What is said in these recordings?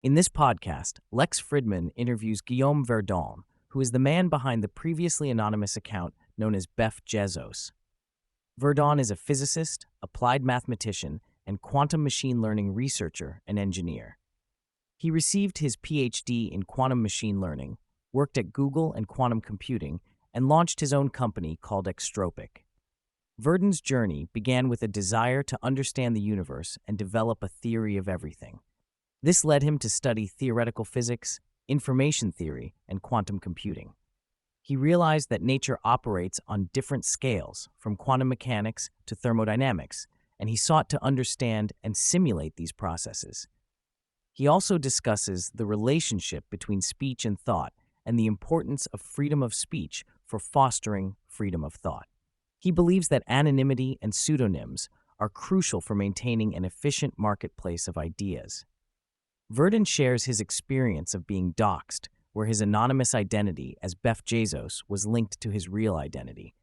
In this podcast, Lex Fridman interviews Guillaume Verdon, who is the man behind the previously anonymous account known as Beff Jezos. Verdon is a physicist, applied mathematician, and quantum machine learning researcher and engineer. He received his PhD in quantum machine learning, worked at Google and quantum computing, and launched his own company called Extropic. Verdon's journey began with a desire to understand the universe and develop a theory of everything. This led him to study theoretical physics, information theory, and quantum computing. He realized that nature operates on different scales, from quantum mechanics to thermodynamics, and he sought to understand and simulate these processes. He also discusses the relationship between speech and thought and the importance of freedom of speech for fostering freedom of thought. He believes that anonymity and pseudonyms are crucial for maintaining an efficient marketplace of ideas. Verdon shares his experience of being doxxed, where his anonymous identity as Beff Jezos was linked to his real identity.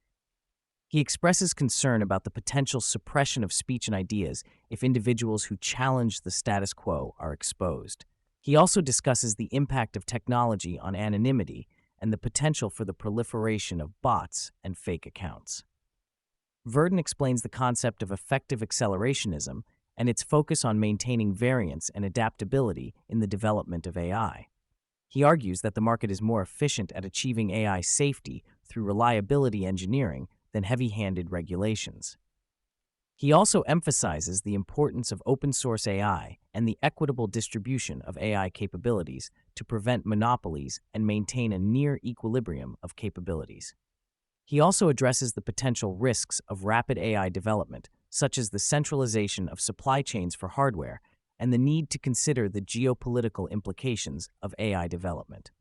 He expresses concern about the potential suppression of speech and ideas if individuals who challenge the status quo are exposed. He also discusses the impact of technology on anonymity and the potential for the proliferation of bots and fake accounts. Verdon explains the concept of effective accelerationism and its focus on maintaining variance and adaptability in the development of AI. He argues that the market is more efficient at achieving AI safety through reliability engineering than heavy-handed regulations. He also emphasizes the importance of open-source AI and the equitable distribution of AI capabilities to prevent monopolies and maintain a near equilibrium of capabilities. He also addresses the potential risks of rapid AI development, such as the centralization of supply chains for hardware and the need to consider the geopolitical implications of AI development.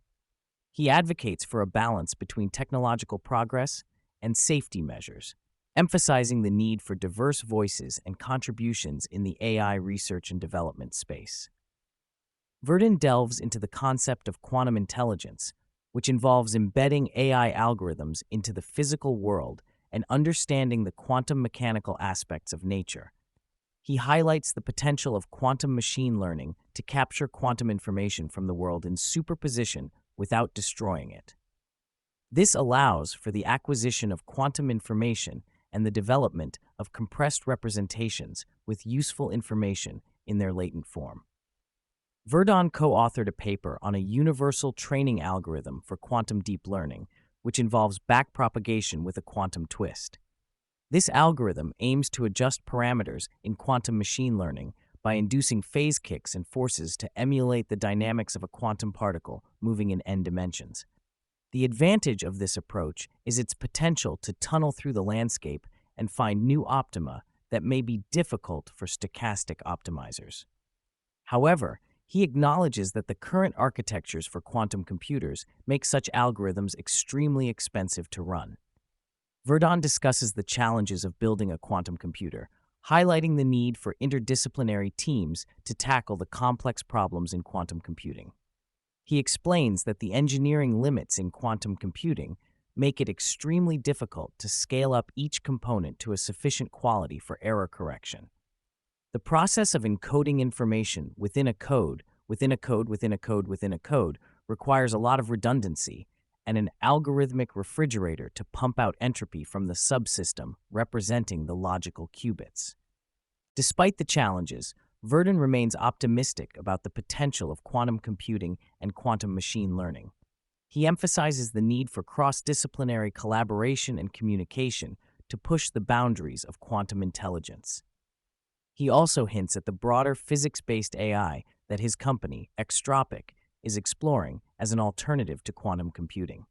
He advocates for a balance between technological progress and safety measures, emphasizing the need for diverse voices and contributions in the AI research and development space. Verdon delves into the concept of quantum intelligence, which involves embedding AI algorithms into the physical world and understanding the quantum mechanical aspects of nature. He highlights the potential of quantum machine learning to capture quantum information from the world in superposition without destroying it. This allows for the acquisition of quantum information and the development of compressed representations with useful information in their latent form. Verdon co-authored a paper on a universal training algorithm for quantum deep learning, which involves backpropagation with a quantum twist. This algorithm aims to adjust parameters in quantum machine learning by inducing phase kicks and forces to emulate the dynamics of a quantum particle moving in n dimensions. The advantage of this approach is its potential to tunnel through the landscape and find new optima that may be difficult for stochastic optimizers. However, he acknowledges that the current architectures for quantum computers make such algorithms extremely expensive to run. Verdon discusses the challenges of building a quantum computer, highlighting the need for interdisciplinary teams to tackle the complex problems in quantum computing. He explains that the engineering limits in quantum computing make it extremely difficult to scale up each component to a sufficient quality for error correction. The process of encoding information within a code, within a code, within a code, within a code requires a lot of redundancy and an algorithmic refrigerator to pump out entropy from the subsystem representing the logical qubits. Despite the challenges, Verdon remains optimistic about the potential of quantum computing and quantum machine learning. He emphasizes the need for cross-disciplinary collaboration and communication to push the boundaries of quantum intelligence. He also hints at the broader physics-based AI that his company, Extropic, is exploring as an alternative to quantum computing.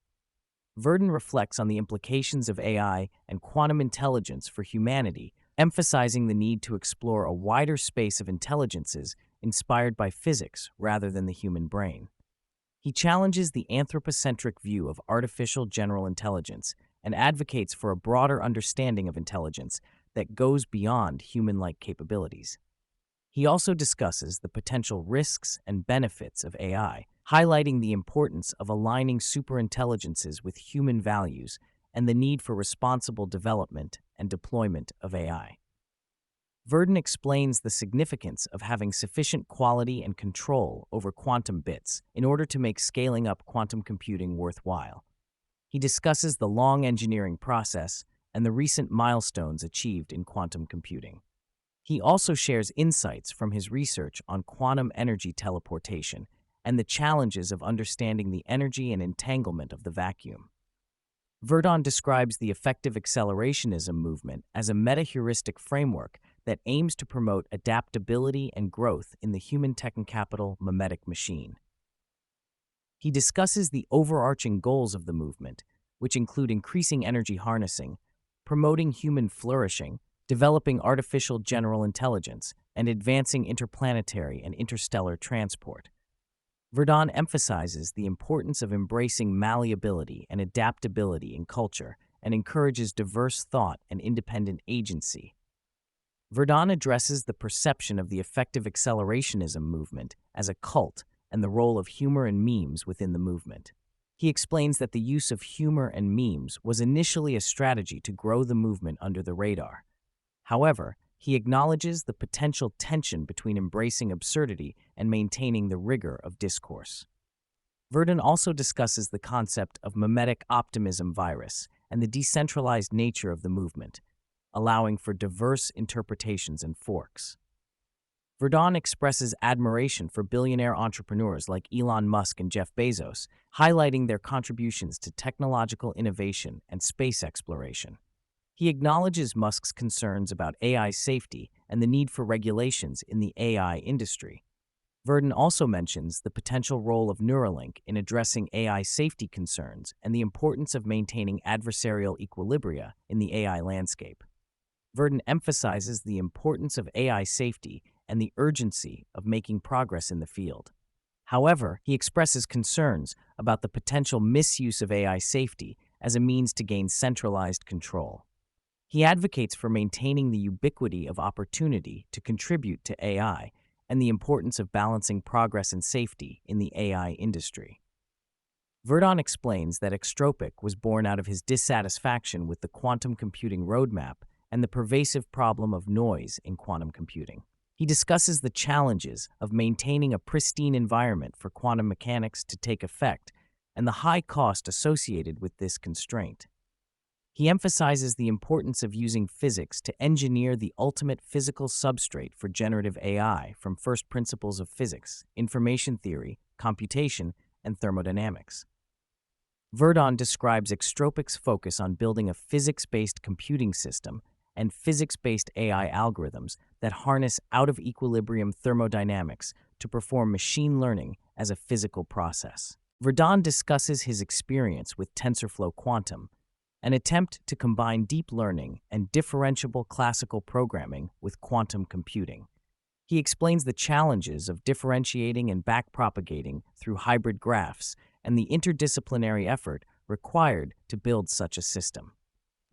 Verdon reflects on the implications of AI and quantum intelligence for humanity, emphasizing the need to explore a wider space of intelligences inspired by physics rather than the human brain. He challenges the anthropocentric view of artificial general intelligence and advocates for a broader understanding of intelligence that goes beyond human-like capabilities. He also discusses the potential risks and benefits of AI, highlighting the importance of aligning superintelligences with human values and the need for responsible development and deployment of AI. Verdon explains the significance of having sufficient quality and control over quantum bits in order to make scaling up quantum computing worthwhile. He discusses the long engineering process and the recent milestones achieved in quantum computing. He also shares insights from his research on quantum energy teleportation and the challenges of understanding the energy and entanglement of the vacuum. Verdon describes the effective accelerationism movement as a meta-heuristic framework that aims to promote adaptability and growth in the human technocapital mimetic machine. He discusses the overarching goals of the movement, which include increasing energy harnessing, promoting human flourishing, developing artificial general intelligence, and advancing interplanetary and interstellar transport. Verdon emphasizes the importance of embracing malleability and adaptability in culture and encourages diverse thought and independent agency. Verdon addresses the perception of the effective accelerationism movement as a cult and the role of humor and memes within the movement. He explains that the use of humor and memes was initially a strategy to grow the movement under the radar. However, he acknowledges the potential tension between embracing absurdity and maintaining the rigor of discourse. Verdon also discusses the concept of mimetic optimism virus and the decentralized nature of the movement, allowing for diverse interpretations and forks. Verdon expresses admiration for billionaire entrepreneurs like Elon Musk and Jeff Bezos, highlighting their contributions to technological innovation and space exploration. He acknowledges Musk's concerns about AI safety and the need for regulations in the AI industry. Verdon also mentions the potential role of Neuralink in addressing AI safety concerns and the importance of maintaining adversarial equilibria in the AI landscape. Verdon emphasizes the importance of AI safety and the urgency of making progress in the field. However, he expresses concerns about the potential misuse of AI safety as a means to gain centralized control. He advocates for maintaining the ubiquity of opportunity to contribute to AI and the importance of balancing progress and safety in the AI industry. Verdon explains that Extropic was born out of his dissatisfaction with the quantum computing roadmap and the pervasive problem of noise in quantum computing. He discusses the challenges of maintaining a pristine environment for quantum mechanics to take effect and the high cost associated with this constraint. He emphasizes the importance of using physics to engineer the ultimate physical substrate for generative AI from first principles of physics, information theory, computation, and thermodynamics. Verdon describes Extropic's focus on building a physics-based computing system and physics-based AI algorithms that harness out-of-equilibrium thermodynamics to perform machine learning as a physical process. Verdon discusses his experience with TensorFlow Quantum, an attempt to combine deep learning and differentiable classical programming with quantum computing. He explains the challenges of differentiating and backpropagating through hybrid graphs and the interdisciplinary effort required to build such a system.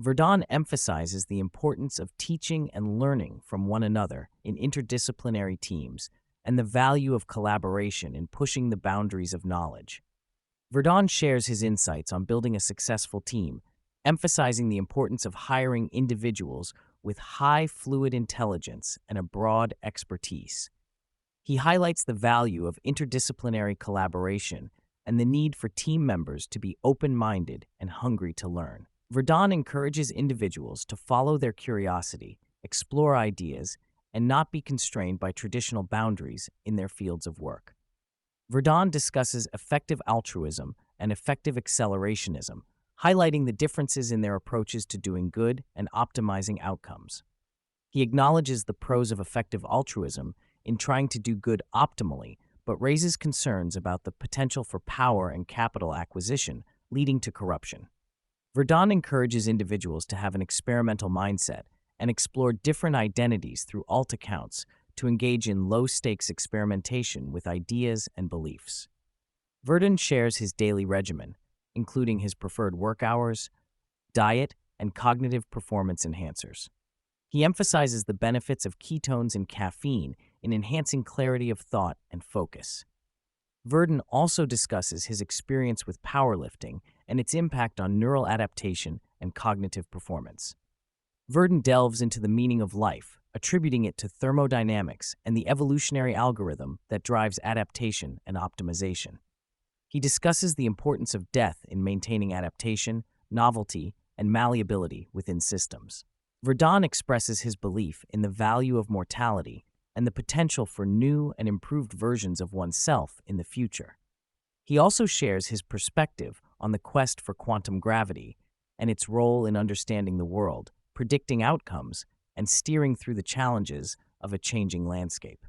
Verdon emphasizes the importance of teaching and learning from one another in interdisciplinary teams and the value of collaboration in pushing the boundaries of knowledge. Verdon shares his insights on building a successful team, emphasizing the importance of hiring individuals with high fluid intelligence and a broad expertise. He highlights the value of interdisciplinary collaboration and the need for team members to be open-minded and hungry to learn. Verdon encourages individuals to follow their curiosity, explore ideas, and not be constrained by traditional boundaries in their fields of work. Verdon discusses effective altruism and effective accelerationism, highlighting the differences in their approaches to doing good and optimizing outcomes. He acknowledges the pros of effective altruism in trying to do good optimally, but raises concerns about the potential for power and capital acquisition, leading to corruption. Verdon encourages individuals to have an experimental mindset and explore different identities through alt accounts to engage in low-stakes experimentation with ideas and beliefs. Verdon shares his daily regimen, including his preferred work hours, diet, and cognitive performance enhancers. He emphasizes the benefits of ketones and caffeine in enhancing clarity of thought and focus. Verdon also discusses his experience with powerlifting and its impact on neural adaptation and cognitive performance. Verdon delves into the meaning of life, attributing it to thermodynamics and the evolutionary algorithm that drives adaptation and optimization. He discusses the importance of death in maintaining adaptation, novelty, and malleability within systems. Verdon expresses his belief in the value of mortality and the potential for new and improved versions of oneself in the future. He also shares his perspective on the quest for quantum gravity and its role in understanding the world, predicting outcomes, and steering through the challenges of a changing landscape.